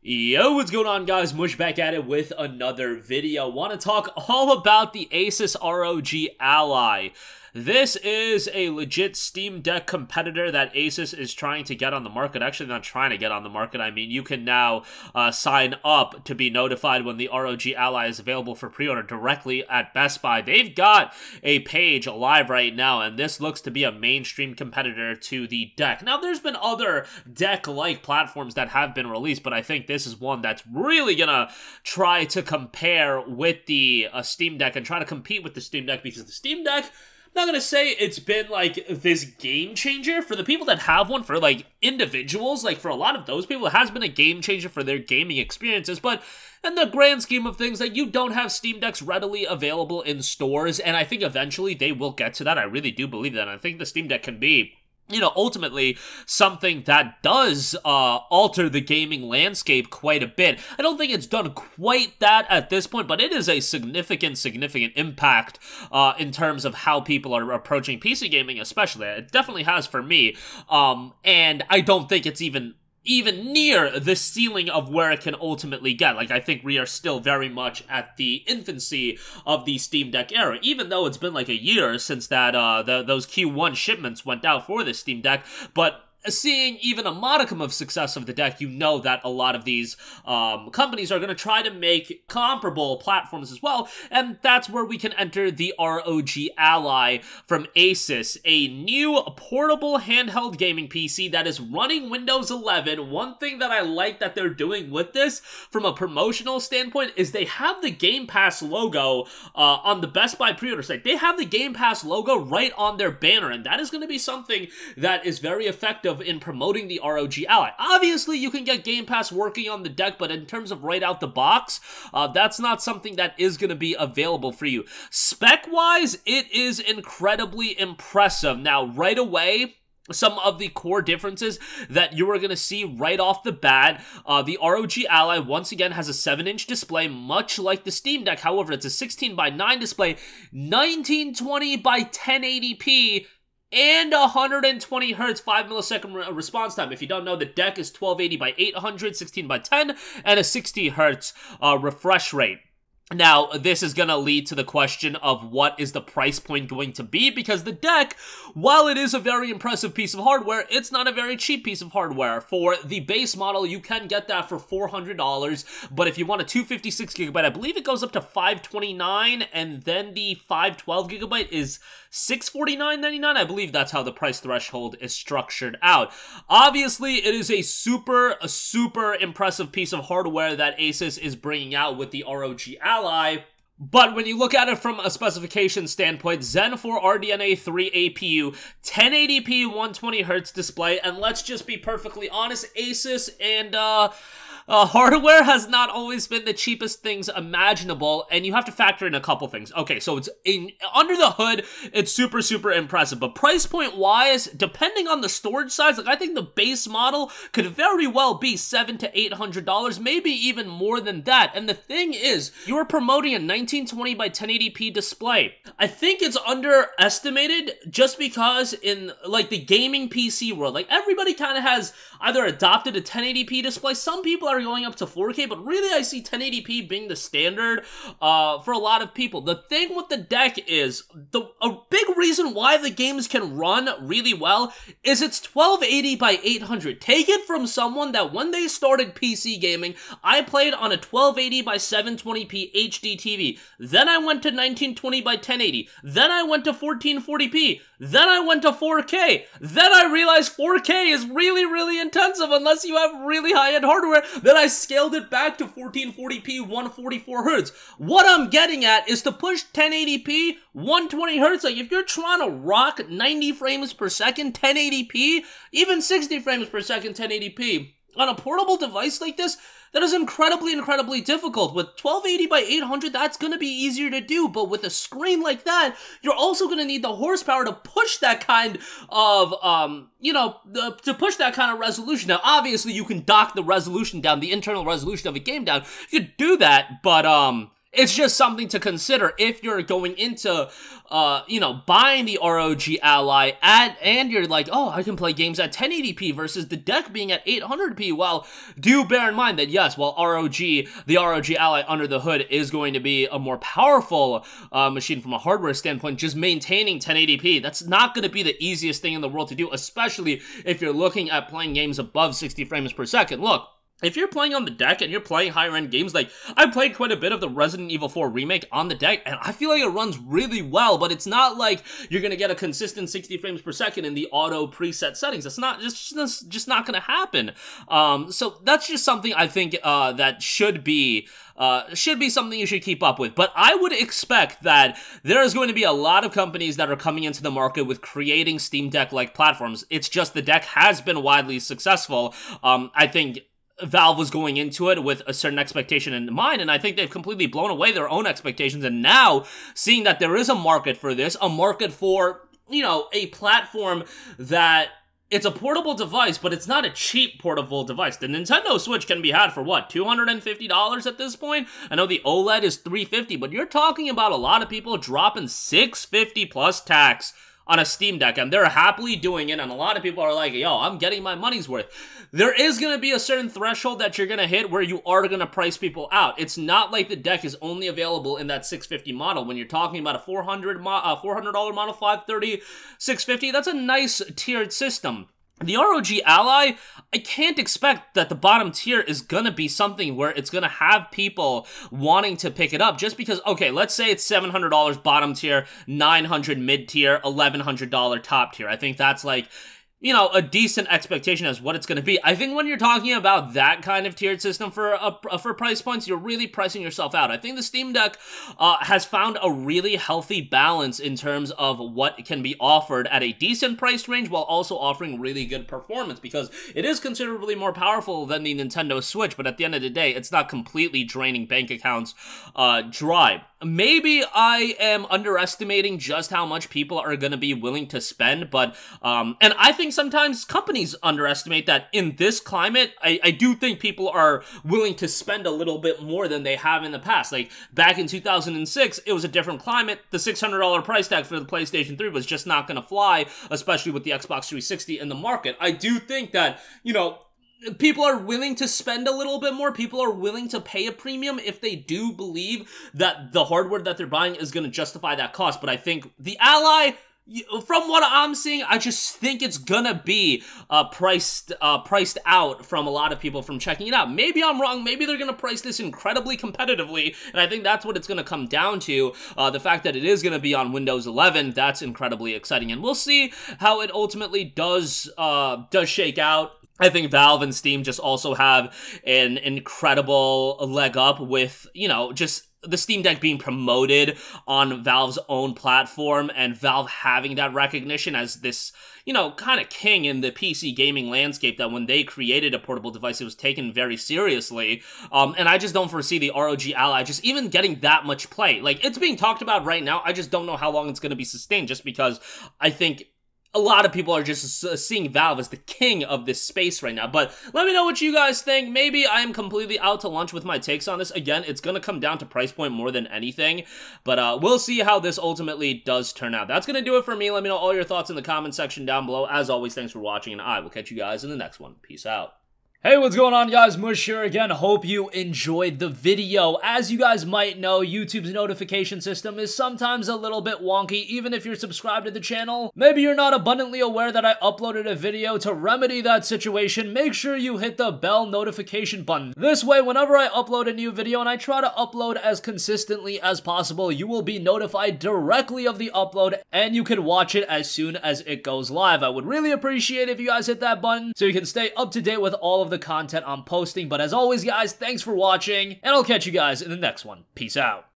Yo, what's going on, guys? Mush back at it with another video. Want to talk all about the ASUS ROG Ally. This is a legit Steam Deck competitor that ASUS is trying to get on the market. Actually, not trying to get on the market. I mean, you can now sign up to be notified when the ROG Ally is available for pre-order directly at Best Buy. They've got a page live right now, and this looks to be a mainstream competitor to the Deck. Now, there's been other Deck-like platforms that have been released, but I think this is one that's really gonna try to compare with the Steam Deck and try to compete with the Steam Deck, because the Steam Deck, I'm not gonna say it's been like this game changer for the people that have one. For like individuals, like for a lot of those people, it has been a game changer for their gaming experiences. But in the grand scheme of things, like, you don't have Steam Decks readily available in stores, and I think eventually they will get to that. I really do believe that. And I think the Steam Deck can be, you know, ultimately something that does alter the gaming landscape quite a bit. I don't think it's done quite that at this point, but it is a significant impact in terms of how people are approaching PC gaming, especially. It definitely has for me, and I don't think it's even near the ceiling of where it can ultimately get. Like, I think we are still very much at the infancy of the Steam Deck era, even though it's been like a year since that those Q1 shipments went out for the Steam Deck. But seeing even a modicum of success of the Deck, you know that a lot of these companies are going to try to make comparable platforms as well, and that's where we can enter the ROG Ally from ASUS, a new portable handheld gaming PC that is running Windows 11. One thing that I like that they're doing with this from a promotional standpoint is they have the Game Pass logo on the Best Buy pre-order site. They have the Game Pass logo right on their banner, and that is going to be something that is very effective in promoting the ROG Ally. Obviously, you can get Game Pass working on the Deck, but in terms of right out the box, that's not something that is going to be available for you. Spec-wise, it is incredibly impressive. Now, right away, some of the core differences that you are going to see right off the bat, the ROG Ally once again has a 7-inch display, much like the Steam Deck. However, it's a 16:9 display, 1920 by 1080p, and 120 hertz 5 millisecond response time. If you don't know, the Deck is 1280 by 800, 16 by 10, and a 60 hertz refresh rate. Now, this is going to lead to the question of what is the price point going to be, because the Deck, while it is a very impressive piece of hardware, it's not a very cheap piece of hardware. For the base model, you can get that for $400, but if you want a 256GB, I believe it goes up to $529, and then the 512GB is $649.99. I believe that's how the price threshold is structured out. Obviously, it is a super impressive piece of hardware that ASUS is bringing out with the ROG Ally. But when you look at it from a specification standpoint, Zen 4 RDNA 3 APU, 1080p 120Hz display, and let's just be perfectly honest, ASUS and hardware has not always been the cheapest things imaginable, and you have to factor in a couple things. Okay, so it's under the hood, it's super impressive, but price point wise, depending on the storage size, like, I think the base model could very well be $700 to $800, maybe even more than that. And the thing is, you are promoting a 1920 by 1080p display. I think it's underestimated just because in like the gaming PC world, like, everybody kind of has either adopted a 1080p display. Some people are going up to 4K, but really I see 1080p being the standard for a lot of people. The thing with the Deck is, a big reason why the games can run really well is it's 1280 by 800. Take it from someone that when they started PC gaming, I played on a 1280 by 720p HD TV. Then I went to 1920 by 1080. Then I went to 1440p. Then I went to 4K. Then I realized 4K is really intensive unless you have really high-end hardware. Then I scaled it back to 1440p, 144 Hz. What I'm getting at is to push 1080p, 120 Hz. Like, if you're trying to rock 90 frames per second, 1080p, even 60 frames per second, 1080p, on a portable device like this, that is incredibly difficult. With 1280 by 800, that's going to be easier to do, but with a screen like that, you're also going to need the horsepower to push that kind of, to push that kind of resolution. Now, obviously, you can dock the resolution down, the internal resolution of a game down. You could do that, but, it's just something to consider if you're going into, you know, buying the ROG Ally and you're like, oh, I can play games at 1080p versus the deck being at 800p. Well, do bear in mind that, yes, while the ROG Ally under the hood is going to be a more powerful machine from a hardware standpoint, just maintaining 1080p, that's not going to be the easiest thing in the world to do, especially if you're looking at playing games above 60 frames per second. Look, if you're playing on the deck and you're playing higher-end games, like, I played quite a bit of the Resident Evil 4 remake on the deck, and I feel like it runs really well, but it's not like you're gonna get a consistent 60 frames per second in the auto preset settings. That's not, just not gonna happen. So that's just something I think, that should be something you should keep up with. But I would expect that there is going to be a lot of companies that are coming into the market with creating Steam Deck-like platforms. It's just the deck has been widely successful. I think Valve was going into it with a certain expectation in mind, and I think they've completely blown away their own expectations, and now, seeing that there is a market for this, a market for, you know, a platform that it's a portable device, but it's not a cheap portable device. The Nintendo Switch can be had for, what, $250 at this point? I know the OLED is $350, but you're talking about a lot of people dropping $650 plus tax on a Steam Deck, and they're happily doing it, and a lot of people are like, yo, I'm getting my money's worth. There is going to be a certain threshold that you're going to hit where you are going to price people out. It's not like the deck is only available in that $650 model. When you're talking about a $400 model, $530, $650, that's a nice tiered system. The ROG Ally, I can't expect that the bottom tier is gonna be something where it's gonna have people wanting to pick it up just because, okay, let's say it's $700 bottom tier, $900 mid tier, $1,100 top tier. I think that's like, you know, a decent expectation as what it's going to be. I think when you're talking about that kind of tiered system for price points, you're really pricing yourself out. I think the Steam Deck has found a really healthy balance in terms of what can be offered at a decent price range while also offering really good performance, because it is considerably more powerful than the Nintendo Switch, but at the end of the day, it's not completely draining bank accounts dry. Maybe I am underestimating just how much people are going to be willing to spend, but, and I think sometimes companies underestimate that in this climate. I do think people are willing to spend a little bit more than they have in the past. Like, back in 2006, it was a different climate. The $600 price tag for the PlayStation 3 was just not going to fly, especially with the Xbox 360 in the market. I do think that, you know, people are willing to spend a little bit more. People are willing to pay a premium if they do believe that the hardware that they're buying is going to justify that cost. But I think the Ally, from what I'm seeing, I just think it's gonna be priced out from a lot of people from checking it out. Maybe I'm wrong. Maybe they're gonna price this incredibly competitively, and I think that's what it's gonna come down to. The fact that it is gonna be on Windows 11, that's incredibly exciting, and we'll see how it ultimately does shake out. I think Valve and Steam just also have an incredible leg up with, you know, just the Steam Deck being promoted on Valve's own platform and Valve having that recognition as this, you know, kind of king in the PC gaming landscape, that when they created a portable device, it was taken very seriously. And I just don't foresee the ROG Ally just even getting that much play. Like, it's being talked about right now. I just don't know how long it's going to be sustained, just because I think a lot of people are just seeing Valve as the king of this space right now. But let me know what you guys think. Maybe I am completely out to lunch with my takes on this. Again, it's going to come down to price point more than anything. But we'll see how this ultimately does turn out. That's going to do it for me. Let me know all your thoughts in the comment section down below. As always, thanks for watching, and I will catch you guys in the next one. Peace out. Hey, what's going on, guys? Mush here again. Hope you enjoyed the video. As you guys might know, YouTube's notification system is sometimes a little bit wonky, even if you're subscribed to the channel. Maybe you're not abundantly aware that I uploaded a video. To remedy that situation, make sure you hit the bell notification button. This way, whenever I upload a new video, and I try to upload as consistently as possible, you will be notified directly of the upload, and you can watch it as soon as it goes live. I would really appreciate if you guys hit that button so you can stay up to date with all of the content I'm posting. But as always, guys, thanks for watching, and I'll catch you guys in the next one. Peace out.